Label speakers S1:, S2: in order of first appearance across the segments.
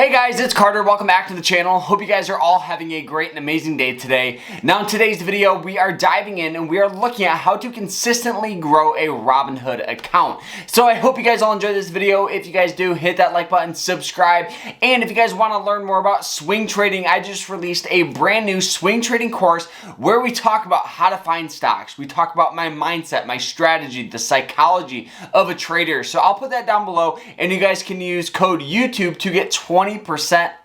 S1: Hey guys, it's Carter. Welcome back to the channel. Hope you guys are all having a great and amazing day today. Now in today's video, we are diving in and we are looking at how to consistently grow a Robinhood account. So I hope you guys all enjoyed this video. If you guys do, hit that like button, subscribe, and if you guys want to learn more about swing trading, I just released a brand new swing trading course where we talk about how to find stocks. We talk about my mindset, my strategy, the psychology of a trader. So I'll put that down below and you guys can use code YouTube to get 20%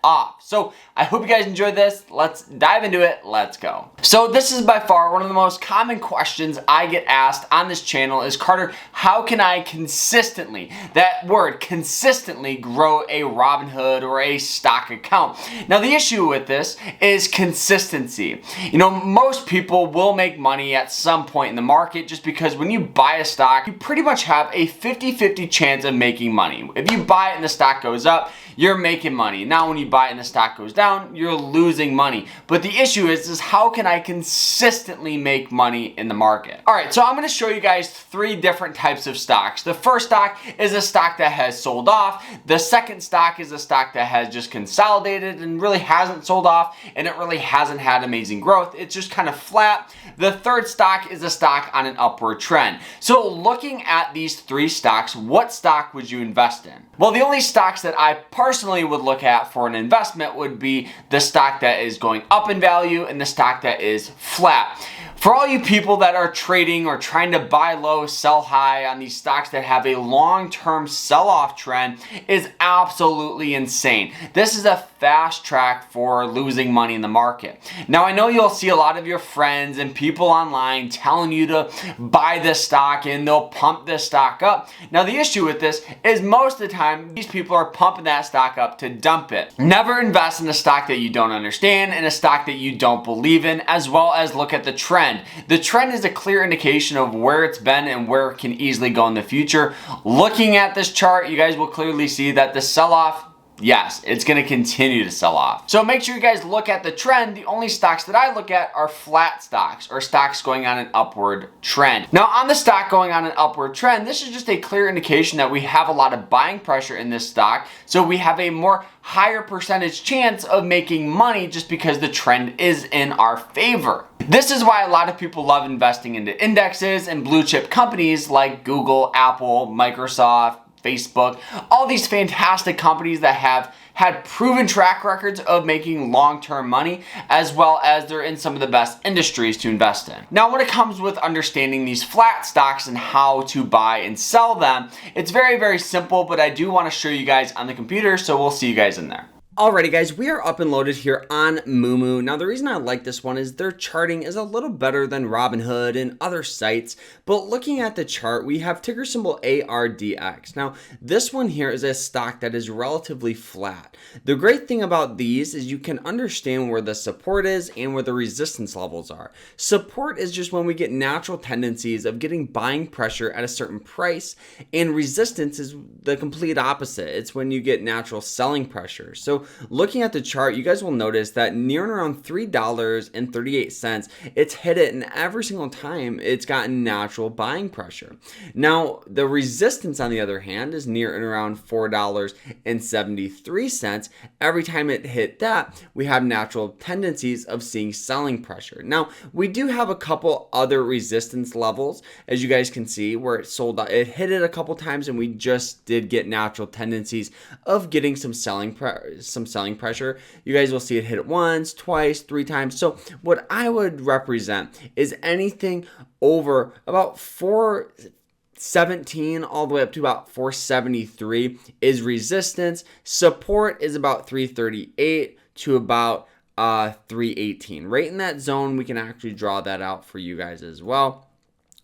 S1: off. So I hope you guys enjoyed this. Let's dive into it. Let's go. So this is by far one of the most common questions I get asked on this channel is, Carter, how can I consistently, that word, consistently grow a Robinhood or a stock account? Now the issue with this is consistency. You know, most people will make money at some point in the market just because when you buy a stock, you pretty much have a 50-50 chance of making money. If you buy it and the stock goes up, you're making money. Now when you buy it and the stock goes down, you're losing money. But the issue is how can I consistently make money in the market? All right, so I'm gonna show you guys three different types of stocks. The first stock is a stock that has sold off. The second stock is a stock that has just consolidated and really hasn't sold off, and it really hasn't had amazing growth. It's just kind of flat. The third stock is a stock on an upward trend. So looking at these three stocks, what stock would you invest in? Well, the only stocks that I personally would look at for an investment would be the stock that is going up in value and the stock that is flat. For all you people that are trading or trying to buy low, sell high on these stocks that have a long-term sell-off trend is absolutely insane. This is a fast track for losing money in the market. Now I know you'll see a lot of your friends and people online telling you to buy this stock and they'll pump this stock up. Now the issue with this is most of the time these people are pumping that stock up to dump it. Never invest in a stock that you don't understand and a stock that you don't believe in, as well as look at the trend. The trend is a clear indication of where it's been and where it can easily go in the future. Looking at this chart, you guys will clearly see that the sell-off, yes, it's going to continue to sell off. So make sure you guys look at the trend. The only stocks that I look at are flat stocks or stocks going on an upward trend. Now on the stock going on an upward trend, this is just a clear indication that we have a lot of buying pressure in this stock. So we have a more higher percentage chance of making money just because the trend is in our favor. This is why a lot of people love investing into indexes and blue chip companies like Google, Apple, Microsoft, Facebook, all these fantastic companies that have had proven track records of making long-term money, as well as they're in some of the best industries to invest in. Now, when it comes with understanding these flat stocks and how to buy and sell them, it's very, very simple, but I do want to show you guys on the computer, so we'll see you guys in there. Alrighty guys, we are up and loaded here on Moomoo. Now the reason I like this one is their charting is a little better than Robinhood and other sites, but looking at the chart, we have ticker symbol ARDX. Now this one here is a stock that is relatively flat. The great thing about these is you can understand where the support is and where the resistance levels are. Support is just when we get natural tendencies of getting buying pressure at a certain price, and resistance is the complete opposite. It's when you get natural selling pressure. So looking at the chart, you guys will notice that near and around $3.38, it's hit it, and every single time it's gotten natural buying pressure. Now, the resistance, on the other hand, is near and around $4.73. Every time it hit that, we have natural tendencies of seeing selling pressure. Now, we do have a couple other resistance levels, as you guys can see, where it sold out. It hit it a couple times, and we just did get natural tendencies of getting some selling pressure. You guys will see it hit it once, twice, three times. So what I would represent is anything over about 417 all the way up to about 473 is resistance. Support is about 338 to about 318. Right in that zone, we can actually draw that out for you guys as well.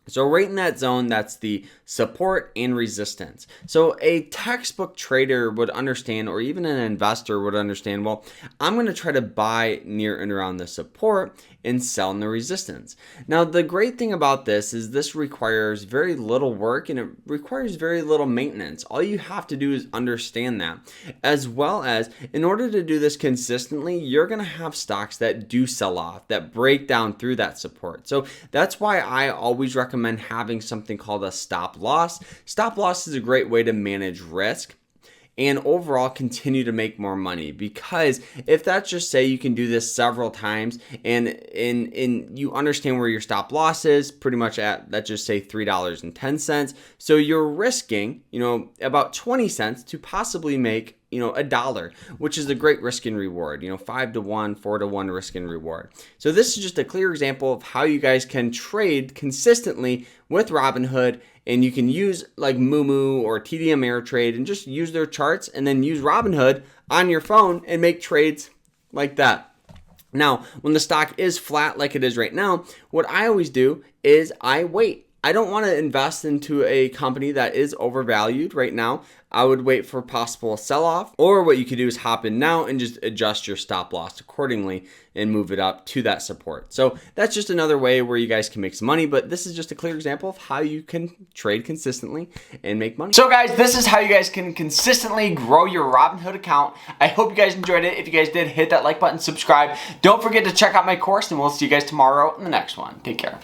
S1: So right in that zone, that's the support and resistance. So a textbook trader would understand, or even an investor would understand, well, I'm going to try to buy near and around the support and sell in the resistance. Now, the great thing about this is this requires very little work and it requires very little maintenance. All you have to do is understand that. As well as, in order to do this consistently, you're going to have stocks that do sell off, that break down through that support. So that's why I always recommend having something called a stop loss. Stop loss is a great way to manage risk. and overall continue to make more money. Because if that's just say you can do this several times and you understand where your stop loss is, pretty much at, let's just say $3.10. So you're risking, about 20 cents to possibly make $1, which is a great risk and reward, 5 to 1, 4 to 1 risk and reward. So this is just a clear example of how you guys can trade consistently with Robinhood, and you can use like Moomoo or TD Ameritrade and just use their charts and then use Robinhood on your phone and make trades like that. Now, when the stock is flat like it is right now, what I always do is I wait. I don't want to invest into a company that is overvalued right now. I would wait for possible sell-off, or what you could do is hop in now and just adjust your stop loss accordingly and move it up to that support. So that's just another way where you guys can make some money, but this is just a clear example of how you can trade consistently and make money. So guys, this is how you guys can consistently grow your Robinhood account. I hope you guys enjoyed it. If you guys did, hit that like button, subscribe. Don't forget to check out my course, and we'll see you guys tomorrow in the next one. Take care.